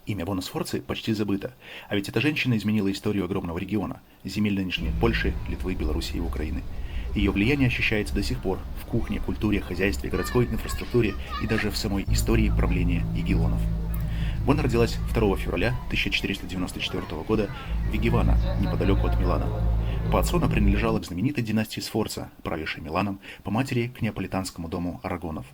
Имя Бона Сфорцы почти забыто, а ведь эта женщина изменила историю огромного региона, земель нынешней Польши, Литвы, Белоруссии и Украины. Ее влияние ощущается до сих пор в кухне, культуре, хозяйстве, городской инфраструктуре и даже в самой истории правления егелонов. Бона родилась 2 февраля 1494 года в Вигевано, неподалеку от Милана. По отцу она принадлежала к знаменитой династии Сфорца, правившей Миланом, по матери к неаполитанскому дому Арагонов.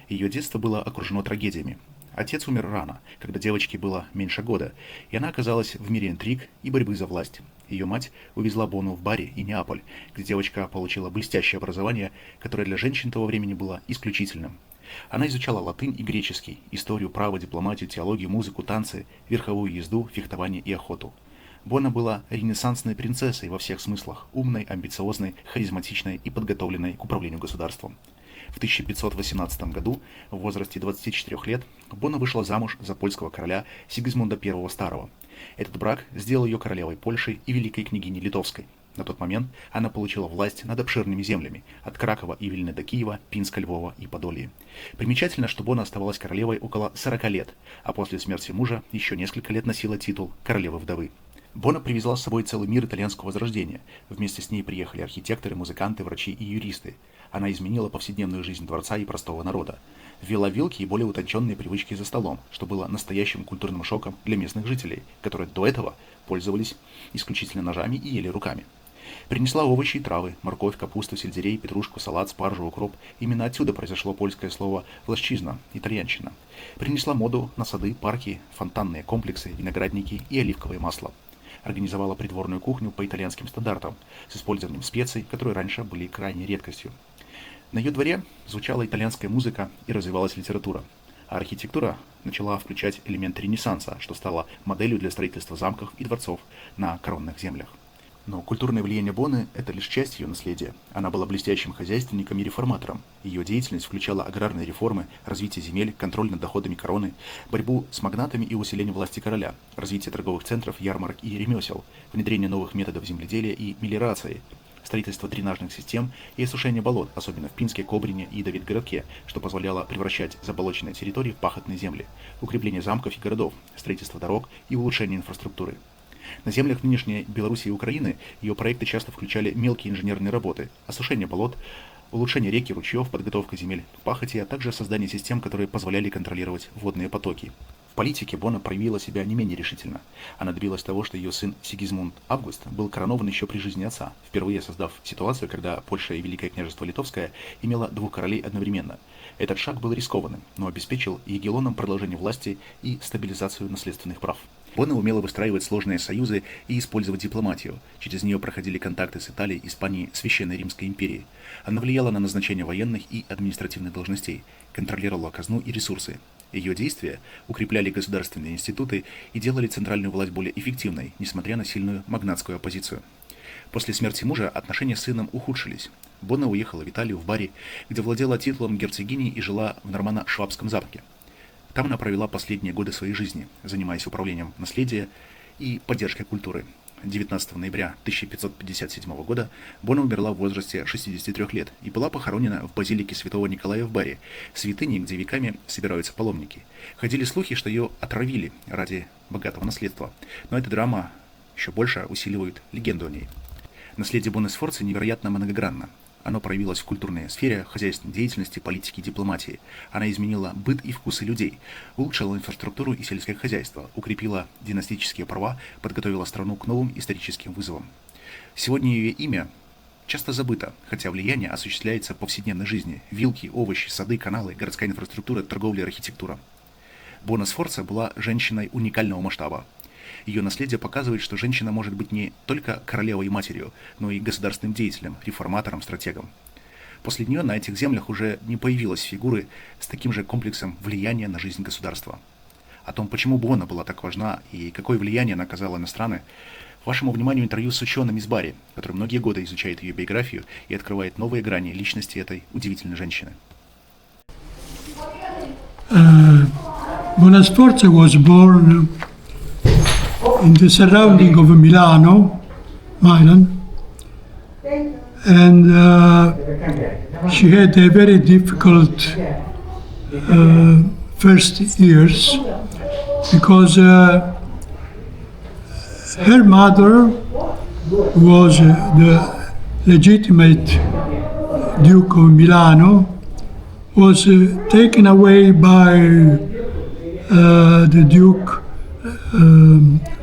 Ее детство было окружено трагедиями. Отец умер рано, когда девочке было меньше года, и она оказалась в мире интриг и борьбы за власть. Ее мать увезла Бону в Бари и Неаполь, где девочка получила блестящее образование, которое для женщин того времени было исключительным. Она изучала латынь и греческий, историю, право, дипломатию, теологию, музыку, танцы, верховую езду, фехтование и охоту. Бона была ренессансной принцессой во всех смыслах, умной, амбициозной, харизматичной и подготовленной к управлению государством. В 1518 году, в возрасте 24 лет, Бона вышла замуж за польского короля Сигизмунда I Старого. Этот брак сделал ее королевой Польши и великой княгиней Литовской. На тот момент она получила власть над обширными землями, от Кракова и Вильны до Киева, Пинска, Львова и Подолья. Примечательно, что Бона оставалась королевой около 40 лет, а после смерти мужа еще несколько лет носила титул королевы-вдовы. Бона привезла с собой целый мир итальянского возрождения. Вместе с ней приехали архитекторы, музыканты, врачи и юристы. Она изменила повседневную жизнь дворца и простого народа. Ввела вилки и более утонченные привычки за столом, что было настоящим культурным шоком для местных жителей, которые до этого пользовались исключительно ножами и ели руками. Принесла овощи и травы, морковь, капусту, сельдерей, петрушку, салат, спаржу, укроп. Именно отсюда произошло польское слово «власчизна» – итальянщина. Принесла моду на сады, парки, фонтанные комплексы, виноградники и оливковое масло. Организовала придворную кухню по итальянским стандартам, с использованием специй, которые раньше были крайней редкостью. На ее дворе звучала итальянская музыка и развивалась литература, а архитектура начала включать элементы Ренессанса, что стало моделью для строительства замков и дворцов на коронных землях. Но культурное влияние Боны – это лишь часть ее наследия. Она была блестящим хозяйственником и реформатором. Ее деятельность включала аграрные реформы, развитие земель, контроль над доходами короны, борьбу с магнатами и усиление власти короля, развитие торговых центров, ярмарок и ремесел, внедрение новых методов земледелия и мелиорации, строительство дренажных систем и осушение болот, особенно в Пинске, Кобрине и Давидгородке, что позволяло превращать заболоченные территории в пахотные земли, укрепление замков и городов, строительство дорог и улучшение инфраструктуры. На землях нынешней Белоруссии и Украины ее проекты часто включали мелкие инженерные работы, осушение болот, улучшение рек и ручьев, подготовка земель к пахоте, а также создание систем, которые позволяли контролировать водные потоки. В политике Бона проявила себя не менее решительно. Она добилась того, что ее сын Сигизмунд Август был коронован еще при жизни отца, впервые создав ситуацию, когда Польша и Великое княжество Литовское имело двух королей одновременно. Этот шаг был рискованным, но обеспечил егелонам продолжение власти и стабилизацию наследственных прав. Бона умела выстраивать сложные союзы и использовать дипломатию. Через нее проходили контакты с Италией, Испанией, Священной Римской империей. Она влияла на назначение военных и административных должностей, контролировала казну и ресурсы. Ее действия укрепляли государственные институты и делали центральную власть более эффективной, несмотря на сильную магнатскую оппозицию. После смерти мужа отношения с сыном ухудшились. Бона уехала в Италию, в Бари, где владела титулом герцогини и жила в Нормано-Швабском замке. Там она провела последние годы своей жизни, занимаясь управлением наследия и поддержкой культуры. 19 ноября 1557 года Бона умерла в возрасте 63 лет и была похоронена в базилике святого Николая в Бари, святыне, где веками собираются паломники. Ходили слухи, что ее отравили ради богатого наследства, но эта драма еще больше усиливает легенду о ней. Наследие Боны Сфорцы невероятно многогранно. Оно проявилось в культурной сфере, хозяйственной деятельности, политике и дипломатии. Она изменила быт и вкусы людей, улучшила инфраструктуру и сельское хозяйство, укрепила династические права, подготовила страну к новым историческим вызовам. Сегодня ее имя часто забыто, хотя влияние осуществляется в повседневной жизни. Вилки, овощи, сады, каналы, городская инфраструктура, торговля и архитектура. Бона Сфорца была женщиной уникального масштаба. Ее наследие показывает, что женщина может быть не только королевой и матерью, но и государственным деятелем, реформатором, стратегом. После нее на этих землях уже не появилось фигуры с таким же комплексом влияния на жизнь государства. О том, почему Бона была так важна и какое влияние она оказала на страны, вашему вниманию интервью с ученым из Бари, который многие годы изучает ее биографию и открывает новые грани личности этой удивительной женщины. Bona Sforza was born in the surrounding of Milano, Milan, and she had a very difficult first years because her mother was the legitimate Duke of Milano, was taken away by the Duke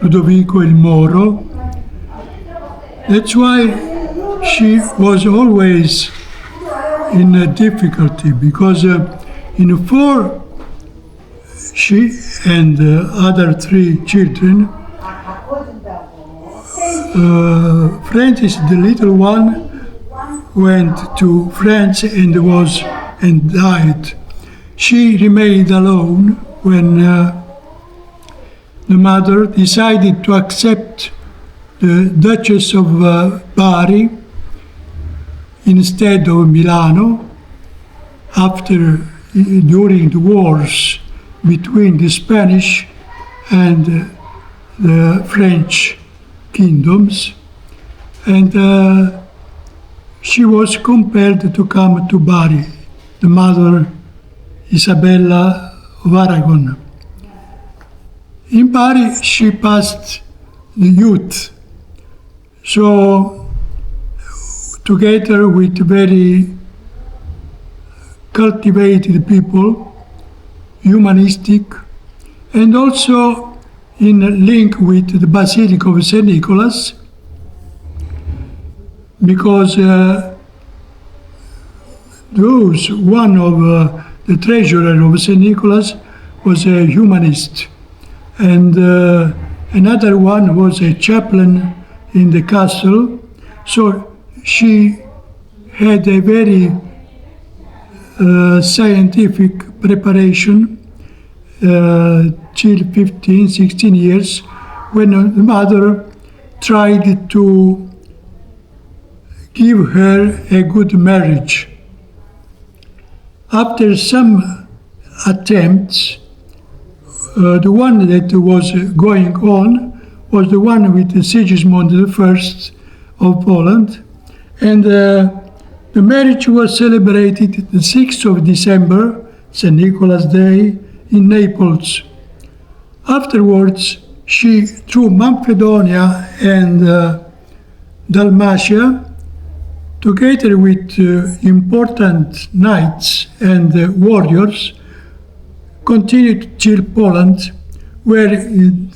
Ludovico il Moro. That's why she was always in a difficulty, because in four, she and other three children, Francis, the little one, went to France and died. She remained alone when the mother decided to accept the Duchess of Bari instead of Milano during the wars between the Spanish and the French kingdoms, and she was compelled to come to Bari, the mother Isabella of Aragon. In Bari she passed the youth, so together with very cultivated people, humanistic, and also in link with the Basilica of St. Nicholas, because one of the treasurer of St. Nicholas was a humanist, and another one was a chaplain in the castle. So she had a very scientific preparation till 15, 16 years, when the mother tried to give her a good marriage. After some attempts, the one that was going on was the one with Sigismund I of Poland, and the marriage was celebrated the 6th of December, St. Nicholas Day, in Naples. Afterwards, she, through Macedonia and Dalmatia, together with important knights and warriors, continued till Poland, where in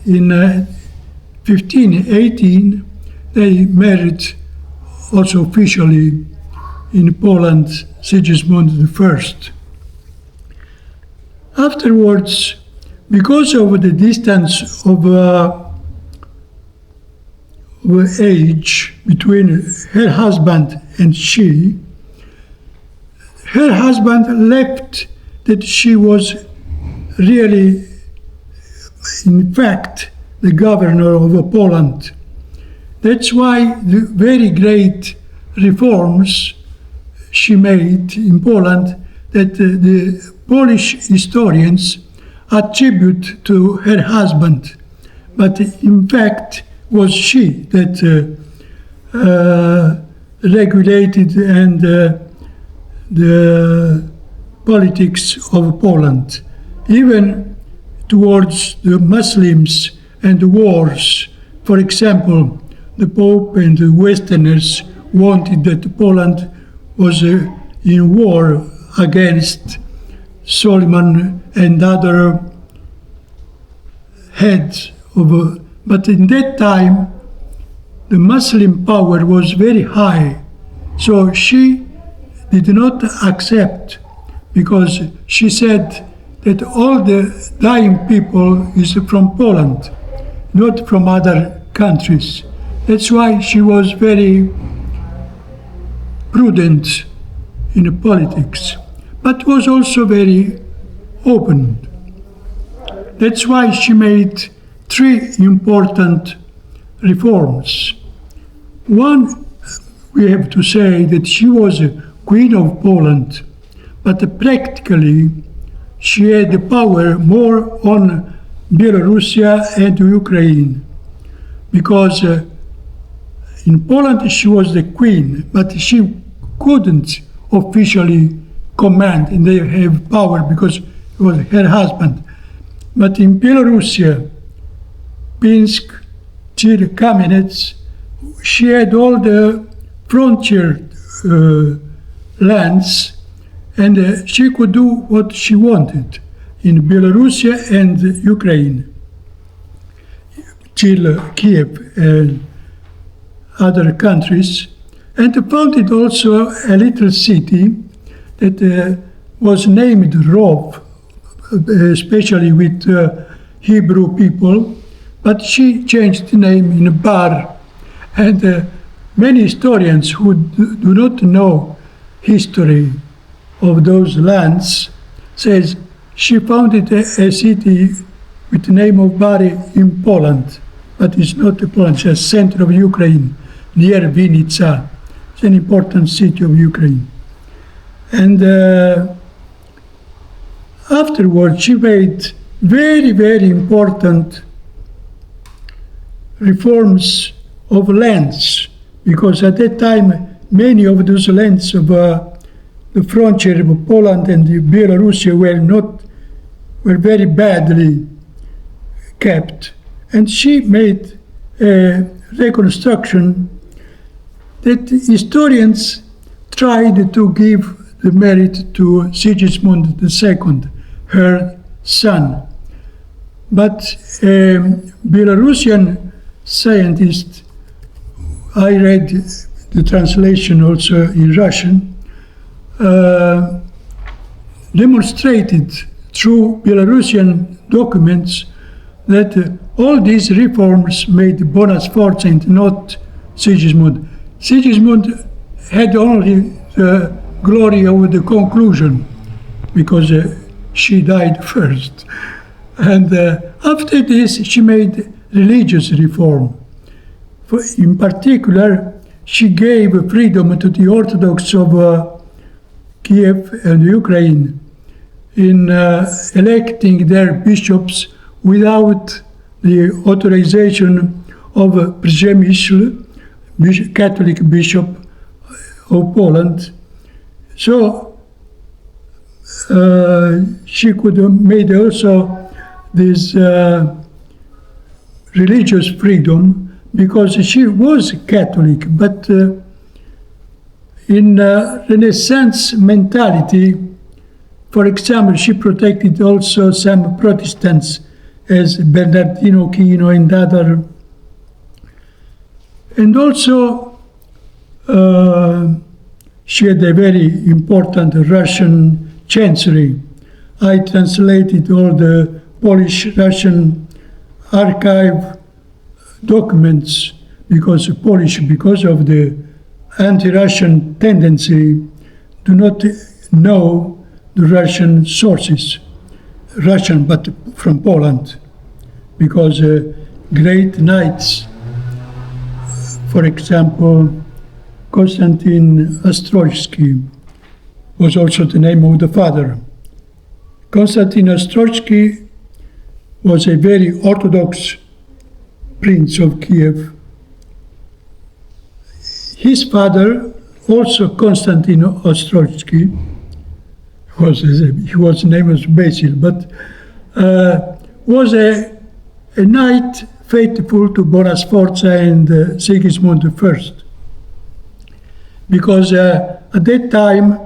1518 they married also officially in Poland Sigismund I. Afterwards, because of the distance of age between her husband and she, her husband left that she was really, in fact, the governor of Poland. That's why the very great reforms she made in Poland that the Polish historians attribute to her husband. But in fact, was she that regulated and the politics of Poland, even towards the Muslims and the wars. For example, the Pope and the Westerners wanted that Poland was in war against Solomon and other heads of. But in that time, the Muslim power was very high, so she did not accept, because she said that all the dying people is from Poland, not from other countries. That's why she was very prudent in politics, but was also very open. That's why she made three important reforms. One, we have to say that she was a Queen of Poland, but practically she had the power more on Belarusia and Ukraine, because in Poland she was the queen, but she couldn't officially command and they have power because it was her husband. But in Belarusia, Pinsk till Kamenets, she had all the frontier lands, and she could do what she wanted in Belarus and Ukraine, till Kiev and other countries, and founded also a little city that was named Rov, especially with Hebrew people, but she changed the name in Bar. And many historians who do not know history of those lands says she founded a city with the name of Bari in Poland, but it's not Poland, it's a center of Ukraine, near Vinica. It's an important city of Ukraine. And afterwards, she made very, very important reforms of lands, because at that time, many of those lands of the frontier of Poland and Belarus were very badly kept. And she made a reconstruction that historians tried to give the merit to Sigismund II, her son. But a Belarusian scientist, I read the translation also in Russian, demonstrated through Belarusian documents that all these reforms made Bona Sforza and not Sigismund. Sigismund had only the glory of the conclusion, because she died first. And after this, she made religious reform. In particular, she gave freedom to the Orthodox of Kiev and Ukraine in electing their bishops without the authorization of Przemysl, Catholic bishop of Poland. So she could have made also this religious freedom, because she was Catholic, but in Renaissance mentality, for example, she protected also some Protestants, as Bernardino Chino and other. And also, she had a very important Russian chancery. I translated all the Polish-Russian archive documents, because of the anti-Russian tendency, do not know the Russian sources, Russian but from Poland, because great knights, for example, Konstantin Ostrogski was also the name of the father. Konstantin Ostrogski was a very Orthodox Prince of Kiev. His father, also Konstantin Ostrogski, his name was Basil, but was a knight faithful to Bona Sforza and Sigismund I. Because at that time,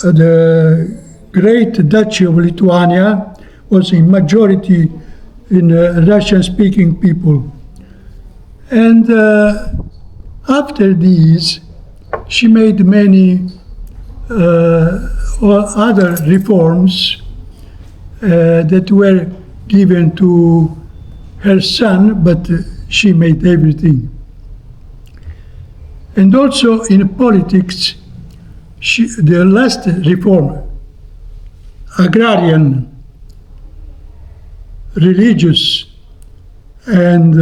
the great Duchy of Lithuania was in majority in Russian-speaking people. And after these, she made many other reforms that were given to her son, but she made everything. And also in politics, the last reform, agrarian, religious, and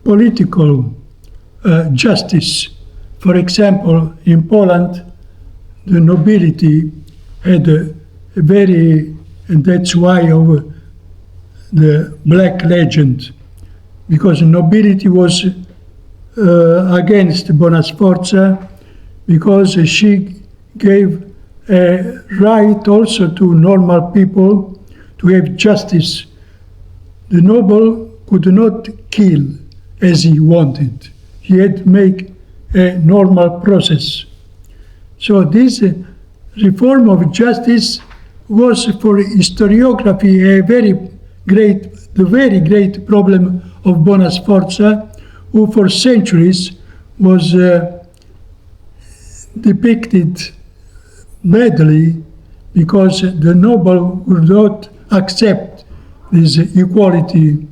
political justice. For example, in Poland, the nobility had a very, and that's why of the black legend, because nobility was against Bona Sforza, because she gave a right also to normal people to have justice. The noble could not kill as he wanted. He had to make a normal process. So this reform of justice was for historiography the very great problem of Bona Sforza, who for centuries was depicted badly because the noble would not accept this equality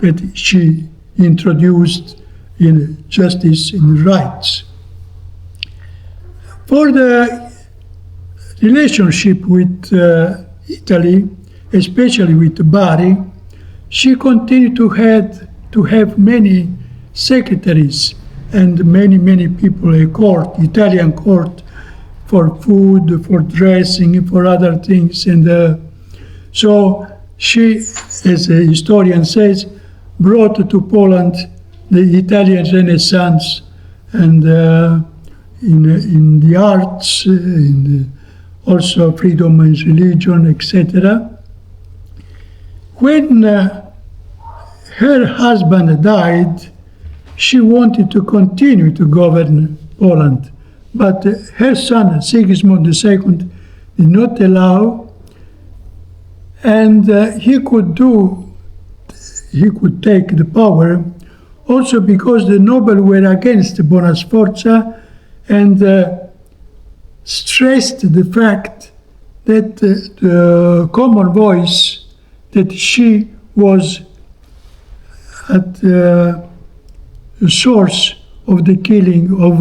that she introduced in justice and rights. For the relationship with Italy, especially with Bari, she continued to have many secretaries and many people at court, Italian court, for food, for dressing, for other things. And so she, as a historian says, brought to Poland the Italian Renaissance and in the arts, also freedom and religion, etc. When her husband died, she wanted to continue to govern Poland, but her son, Sigismund II, did not allow, and he could take the power also because the nobles were against Bona Sforza and stressed the fact that the common voice that she was at the source of the killing of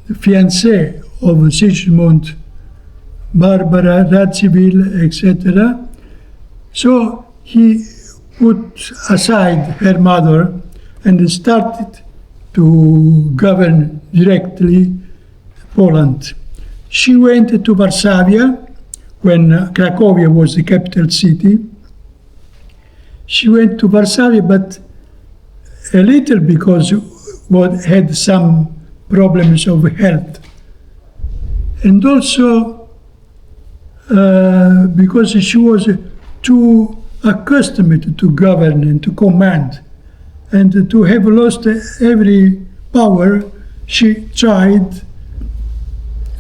the fiancée of Sigismund, Barbara Radziwill, etc. So he put aside her mother and started to govern directly Poland. She went to Varsavia when Cracovia was the capital city. She went to Varsavia, but a little because had some problems of health. And also because she was too accustomed to govern and to command. And to have lost every power, she tried,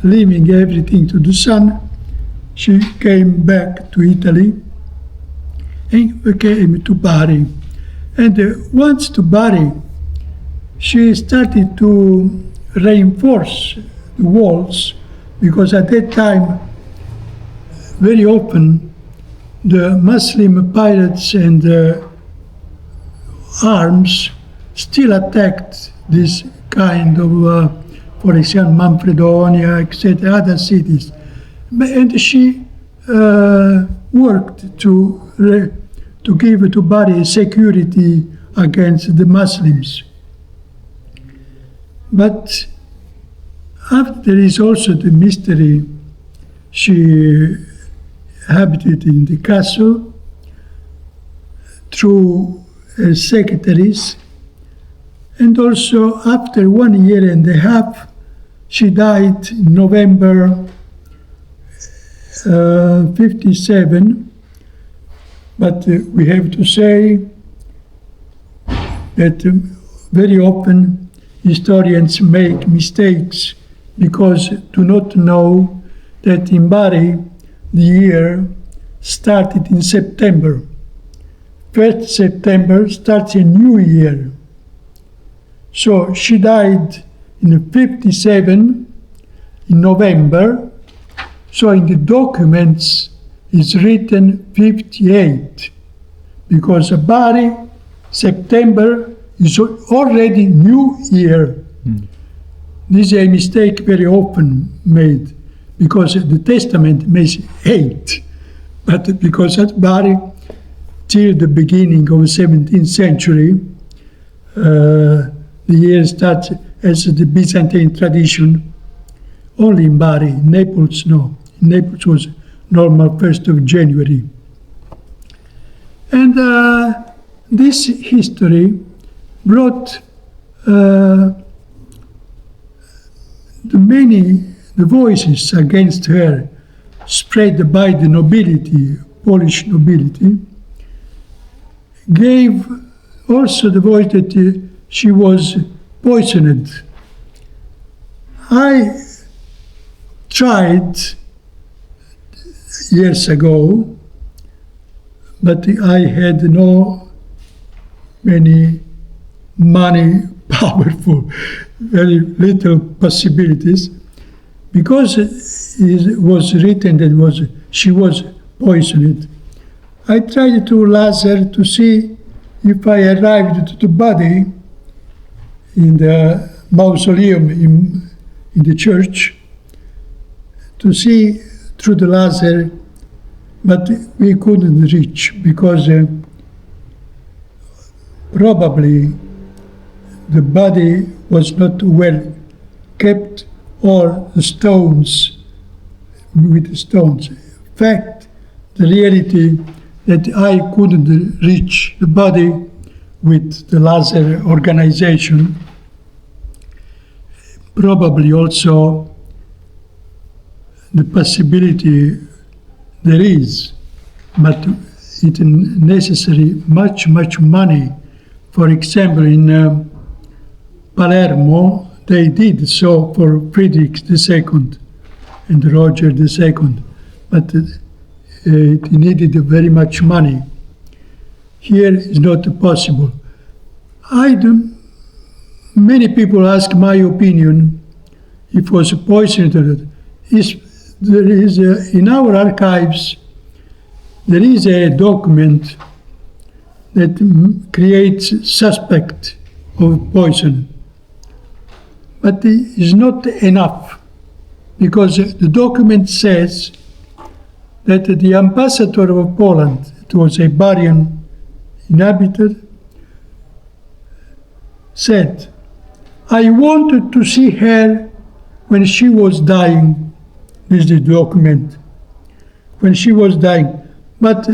leaving everything to the son. She came back to Italy and came to Bari. And once to Bari, she started to reinforce the walls, because at that time, very often, the Muslim pirates and arms still attacked this kind of, for example, Manfredonia, etc., other cities. And she worked to give to Bari security against the Muslims. But there is also the mystery. She habited in the castle through her secretaries, and also after 1 year and a half, she died in November 57. But we have to say that very often historians make mistakes because do not know that in Bari the year started in September. 1st September starts a new year. So she died in 57 in November. So in the documents it's written 58, because Bari, September is already new year. This is a mistake very often made, because the Testament makes 8, but because at Bari, till the beginning of the 17th century, the year starts as the Byzantine tradition, only in Bari. In Naples, no. In Naples was normal 1st of January. And this history brought the the voices against her spread by the nobility, Polish nobility, gave also the voice that she was poisoned. I tried years ago, but I had no many money, powerful, very little possibilities, because it was written that she was poisoned. I tried to laser to see if I arrived to the body in the mausoleum in the church, to see through the laser, but we couldn't reach because probably the body was not well kept, or the stones with the stones. In fact, the reality that I couldn't reach the body with the laser organization, probably also the possibility there is, but it necessary much money. For example, in Palermo, they did so for Friedrich II and Roger II, but it needed very much money. Here is not possible. Many people ask my opinion if it was poisoned or not. There is in our archives, there is a document that creates suspect of poison. But it is not enough, because the document says that the ambassador of Poland, it was a Bavarian inhabitant, said, I wanted to see her when she was dying. This is the document. When she was dying. But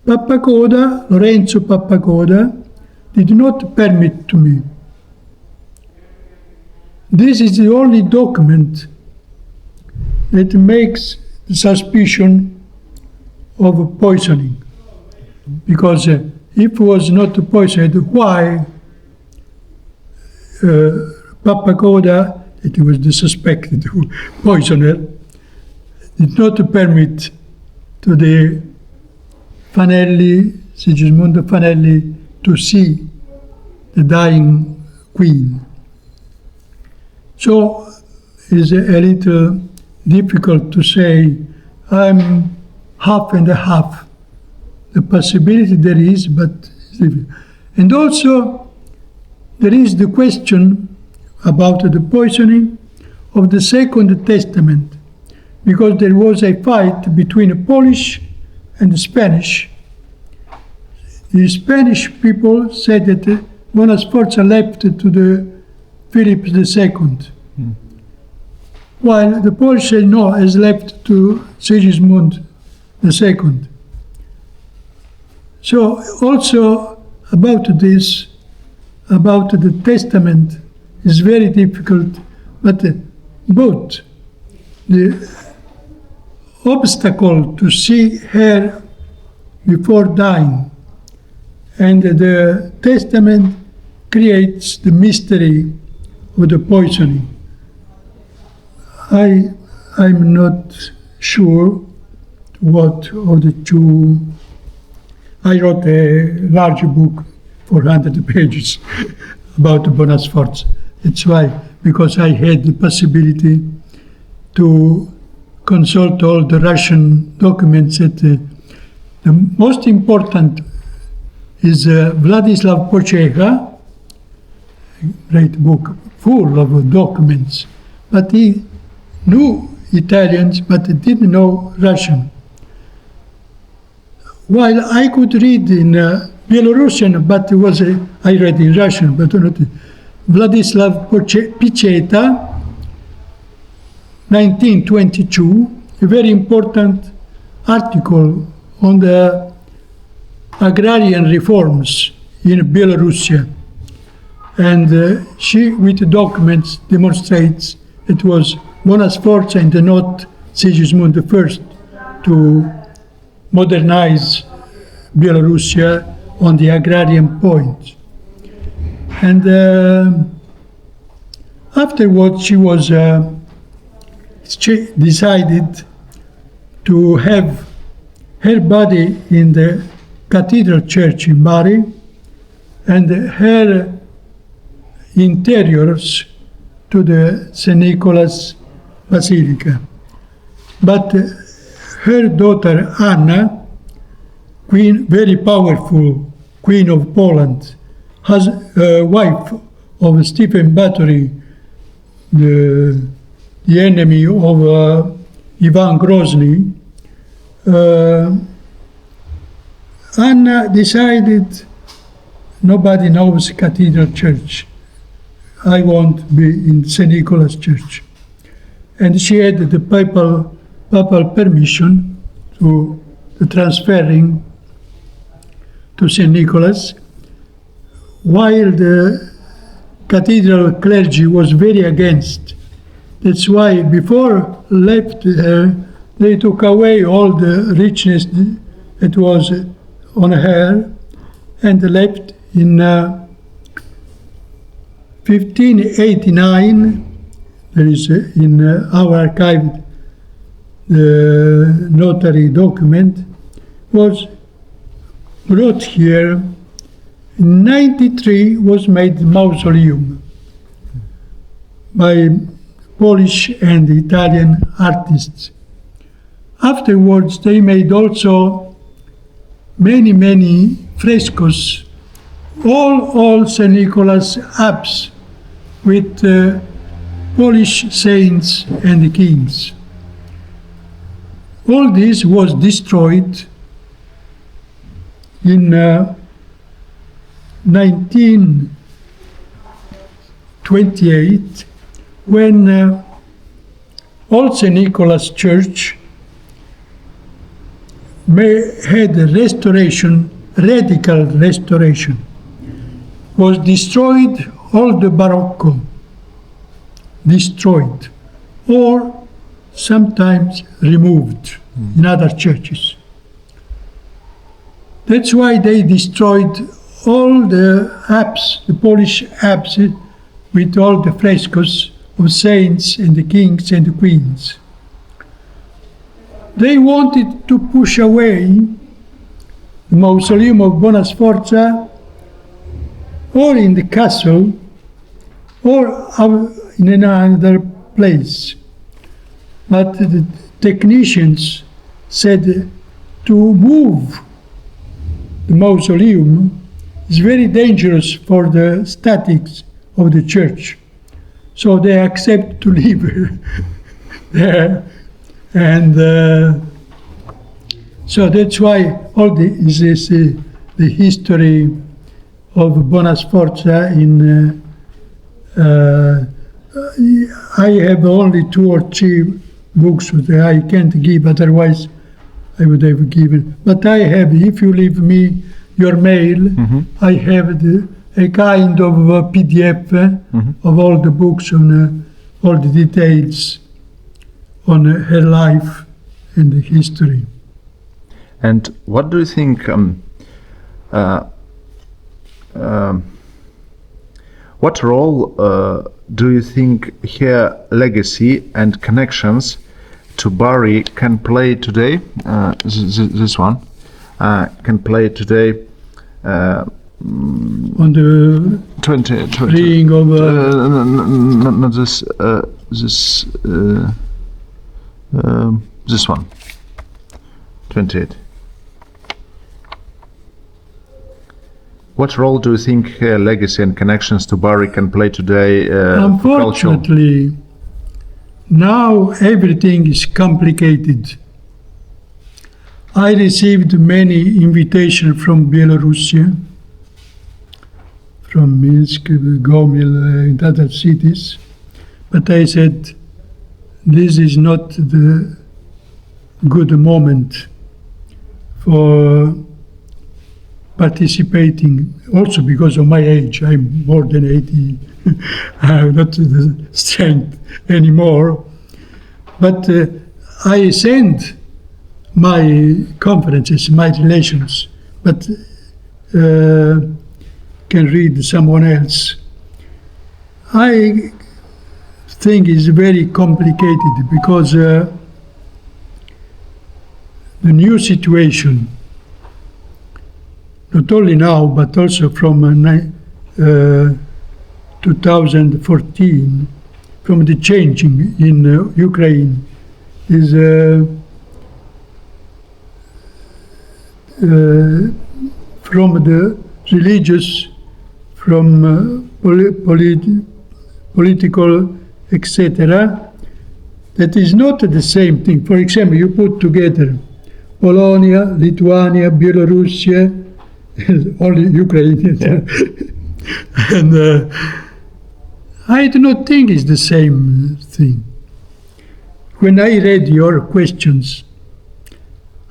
Pappacoda, Lorenzo Pappacoda, did not permit to me. This is the only document that makes the suspicion of poisoning. Because if it was not poisoned, why Pappacoda, that was the suspected poisoner, did not permit to the Fanelli, Sigismondo Fanelli, to see the dying queen. So it is a little difficult to say I'm half and a half. The possibility there is, but and also there is the question about the poisoning of the Second Testament, because there was a fight between the Polish and the Spanish. The Spanish people said that Bona Sforza left to the Philip II, while the Polish said no, has left to Sigismund II. So also about this, about the testament, is very difficult, but both the obstacle to see her before dying and the testament creates the mystery of the poisoning. I'm not sure what of the two. I wrote a large book, 400 pages, about Bona Sforza. That's why, because I had the possibility to consult all the Russian documents. That the most important is Vladislav Pochecha, a great book full of documents, but he knew Italians, but he didn't know Russian. While I could read in Belarusian, but I read in Russian, but not Vladislav Pocheta, 1922, a very important article on the agrarian reforms in Belarus. And she, with the documents, demonstrates it was Bona Sforza and not Sigismund I to modernize Belarusia on the agrarian point. And afterwards she decided to have her body in the Cathedral Church in Bari and her interiors to the St. Nicholas Basilica. But her daughter Anna, very powerful Queen of Poland, wife of Stephen Batory, the enemy of Ivan Grozny, Anna decided, nobody knows Cathedral Church. I won't be in St. Nicholas Church. And she had the papal permission to the transferring to St. Nicholas, while the cathedral clergy was very against. That's why before left her, they took away all the richness that was on her and left in 1589. There is in our archive the notary document was brought here. In 93 was made mausoleum by Polish and Italian artists. Afterwards, they made also many frescoes, all St. Nicholas apse with Polish saints and kings. All this was destroyed in 1928 when Old St. Nicholas Church had a restoration, radical restoration. Was destroyed, all the Barocco, destroyed, or sometimes removed in other churches. That's why they destroyed all the apse, the Polish apse, with all the frescoes of saints and the kings and the queens. They wanted to push away the mausoleum of Bona Sforza or in the castle or in another place. But the technicians said to move the mausoleum is very dangerous for the statics of the church. So they accept to leave there. And so that's why all the history of Bona Sforza in I have only 2 or 3 books that I can't give, otherwise I would have given. But I have, if you leave me your mail, I have a kind of PDF of all the books on all the details on her life and the history. And what do you think, what role do you think her legacy and connections to Bari can play today? This one can play today on the 20 freeing of not this one 28. What role do you think her legacy and connections to Bari can play today? Unfortunately, now everything is complicated. I received many invitations from Belarus, from Minsk, Gomel, and other cities, but I said, this is not the good moment for participating, also because of my age. I'm more than 80. I have not the strength anymore. But I send my conferences, my relations, but can read someone else. I think it's very complicated because the new situation, not only now, but also from 2014, from the changing in Ukraine, is from the religious, from political, etc. That is not the same thing. For example, you put together Polonia, Lithuania, Belarus, only Ukraine. And I do not think it's the same thing. When I read your questions,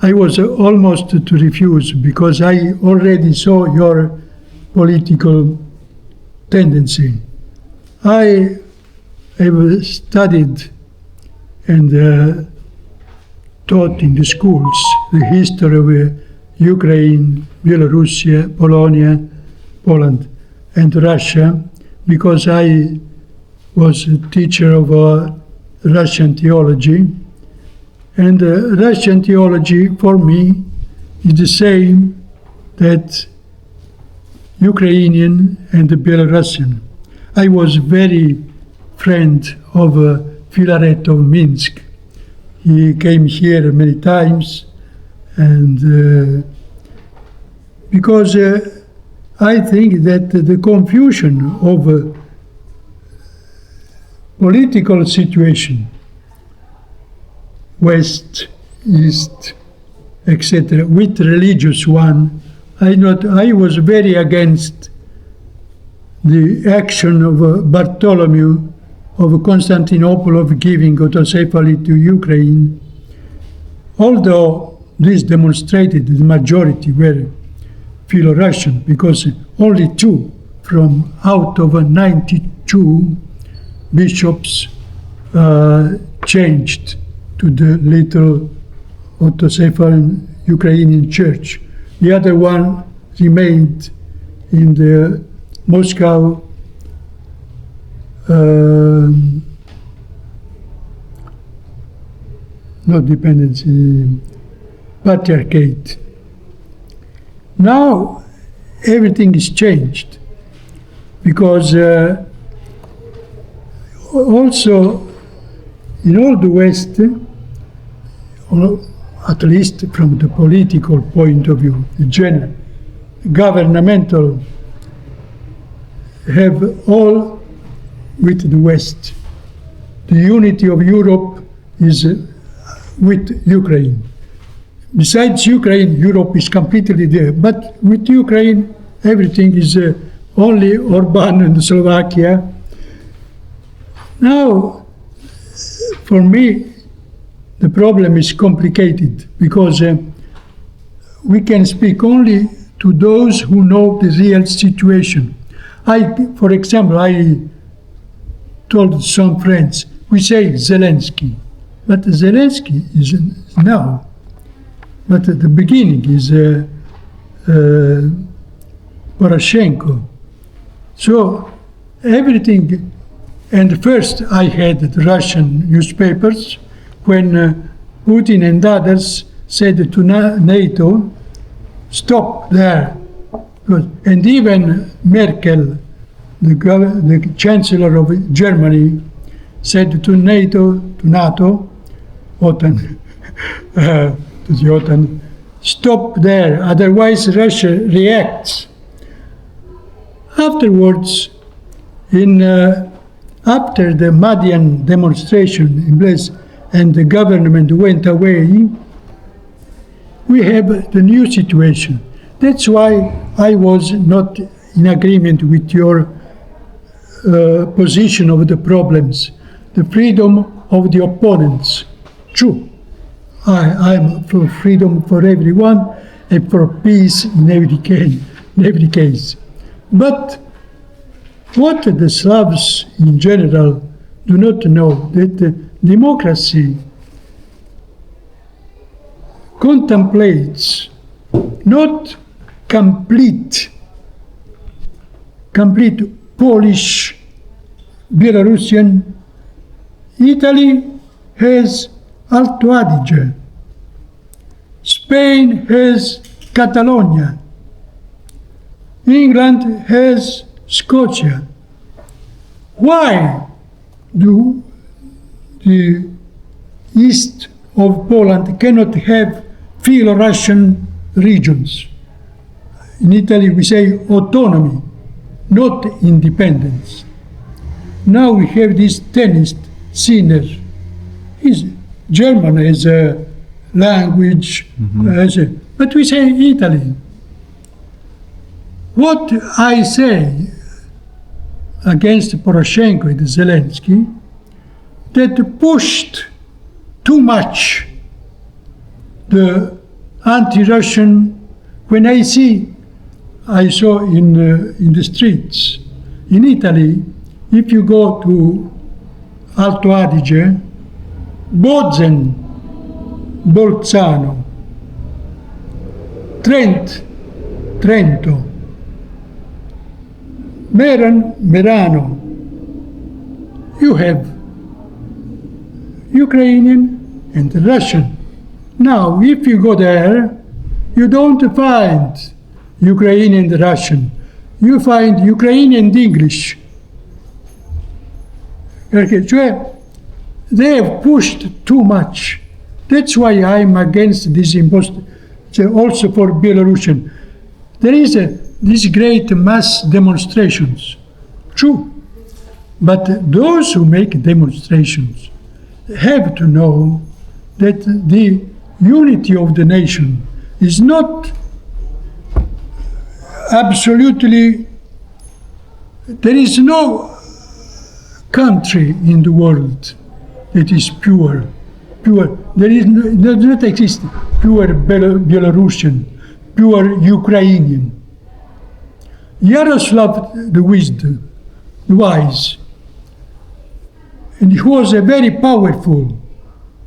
I was almost to refuse because I already saw your political tendency. I have studied and taught in the schools the history of Ukraine, Belarus, Polonia, Poland, and Russia, because I was a teacher of Russian theology. And Russian theology, for me, is the same that Ukrainian and Belarusian. I was very friend of Filaret of Minsk. He came here many times, and because I think that the confusion of political situation, West, East, etc., with religious one, I was very against the action of Bartholomew of Constantinople of giving autocephaly to Ukraine, although this demonstrated the majority were Philo-Russian, because only 2 from out of 92 bishops changed to the little autocephalous Ukrainian church. The other one remained in the Moscow not dependency, patriarchate. Now everything is changed because also in all the West, at least from the political point of view, the general, governmental, have all with the West. The unity of Europe is with Ukraine. Besides Ukraine, Europe is completely there. But with Ukraine, everything is only Orban and Slovakia. Now, for me, the problem is complicated because we can speak only to those who know the real situation. For example, I told some friends, we say Zelensky, but Zelensky is now. But at the beginning is Poroshenko. So everything, and first I had the Russian newspapers when Putin and others said to NATO, stop there. And even Merkel, the Chancellor of Germany, said to NATO, OTAN, to the OTAN, stop there, otherwise Russia reacts. Afterwards, after the Maidan demonstration in place and the government went away, we have the new situation. That's why I was not in agreement with your position of the problems, the freedom of the opponents. True, I'm for freedom for everyone and for peace in every case. But what the Slavs in general do not know, that democracy contemplates not complete Polish, Belarusian. Italy has Alto Adige. Spain has Catalonia. England has Scotia. Why do the east of Poland cannot have Philo-Russian regions? In Italy we say autonomy, not independence. Now we have this tennis Sinner. German as a language, but we say Italy. What I say against Poroshenko and Zelensky, that pushed too much the anti-Russian. When I saw in the streets in Italy, if you go to Alto Adige, Bozen, Bolzano, Trento, Merano, you have Ukrainian and Russian. Now, if you go there, you don't find Ukrainian and Russian. You find Ukrainian and English. Cioè, they have pushed too much. That's why I'm against this impost. Also for Belarusian. There is these great mass demonstrations. True. But those who make demonstrations have to know that the unity of the nation is not absolutely, there is no country in the world that is pure. There is does not exist pure Belarusian, pure Ukrainian. Yaroslav the wise, and he was a very powerful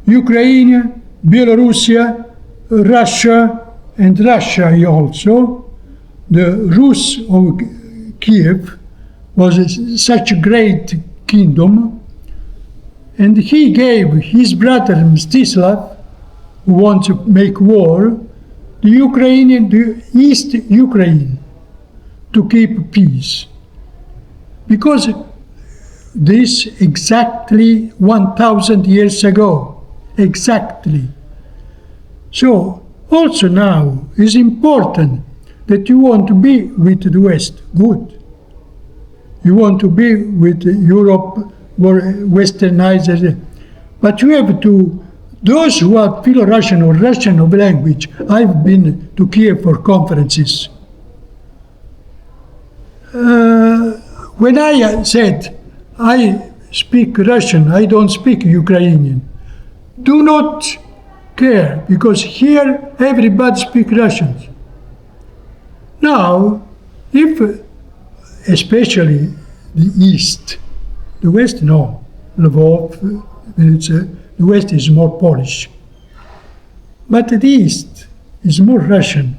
Ukraine, Belarusia, Russia, and Russia also. The Rus of Kiev was such a great kingdom, and he gave his brother Mstislav, who wants to make war, the East Ukraine, to keep peace. Because this exactly 1,000 years ago, exactly. So also now is important that you want to be with the West, good. You want to be with Europe, or westernized, but you have to, those who are Philo-Russian or Russian of language, I've been to Kiev for conferences. When I said, I speak Russian, I don't speak Ukrainian, do not care, because here everybody speaks Russian. Now, if, especially the East, the West, no, Lvov, the West is more Polish. But the East is more Russian.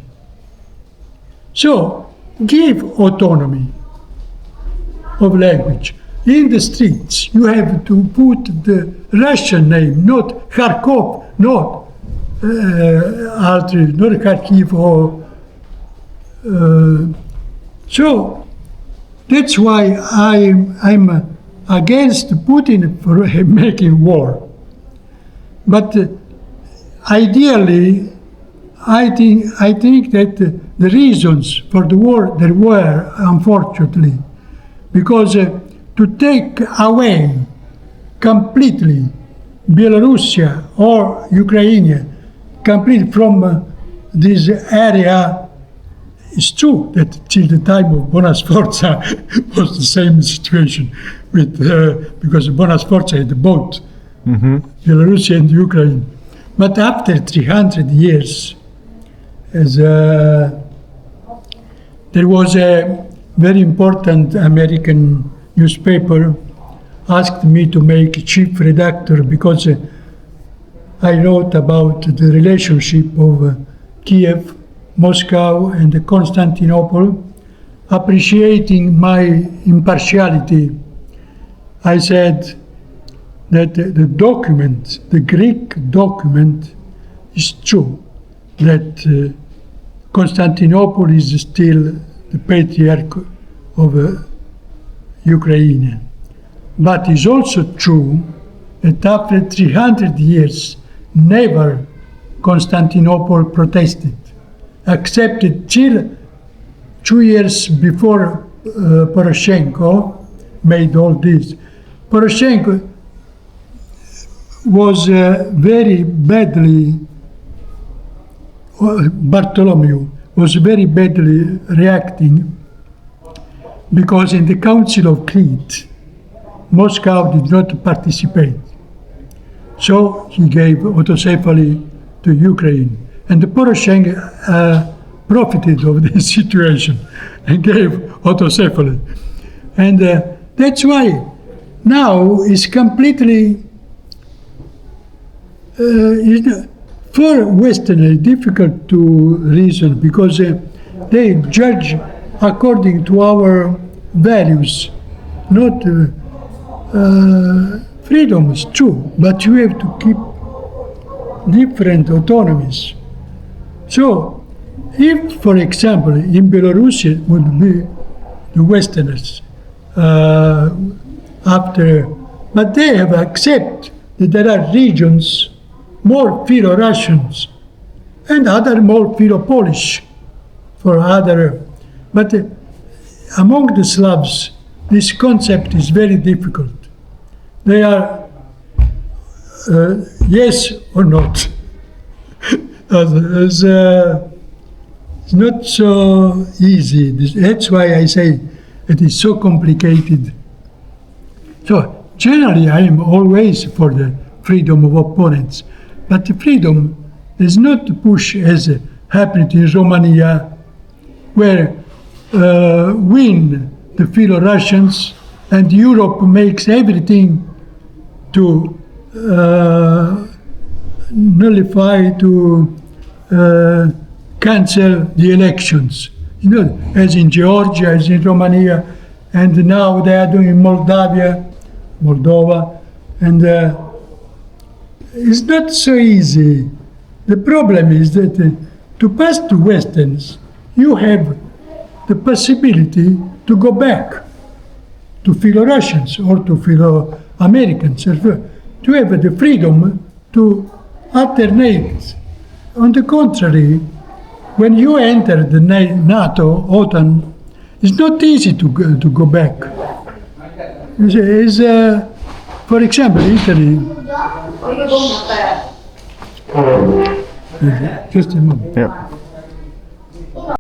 So, give autonomy of language. In the streets, you have to put the Russian name, not Kharkov, not Altri, not Kharkiv, or so that's why I'm against Putin for making war. But ideally, I think that the reasons for the war there were, unfortunately, because to take away completely Belarusia or Ukraine completely from this area. It's true that till the time of Bona Sforza was the same situation with because Bona Sforza had the both, Belarus and Ukraine. But after 300 years, there was a very important American newspaper asked me to make chief redactor because I wrote about the relationship of Kiev, Moscow, and Constantinople. Appreciating my impartiality, I said that the document, the Greek document, is true, that Constantinople is still the patriarch of Ukraine. But it's also true that after 300 years, never Constantinople protested, except till 2 years before Poroshenko made all this. Poroshenko was very badly, Bartholomew was very badly reacting because in the Council of Crete, Moscow did not participate. So he gave autocephaly to Ukraine. And Poroshenko profited of this situation and gave autocephaly. And that's why now it's completely, for Westerners, difficult to reason because they judge according to our values, not freedom is true, but you have to keep different autonomies. So, if, for example, in Belarus it would be the Westerners after, but they have accepted that there are regions more Philo-Russians and other more Philo-Polish for other, but among the Slavs, this concept is very difficult. They are yes or not. It's not so easy. That's why I say it is so complicated. So generally I am always for the freedom of opponents, but the freedom is not to push as happened in Romania, where win the Philo-Russians and Europe makes everything to nullify, to cancel the elections. You know, as in Georgia, as in Romania, and now they are doing in Moldova, and it's not so easy. The problem is that to pass to Westerns, you have the possibility to go back to Philo-Russians or to Philo-Americans, to have the freedom to alternate. On the contrary, when you enter the NATO, OTAN, it's not easy to go back. For example, Italy. Just a moment. Yeah.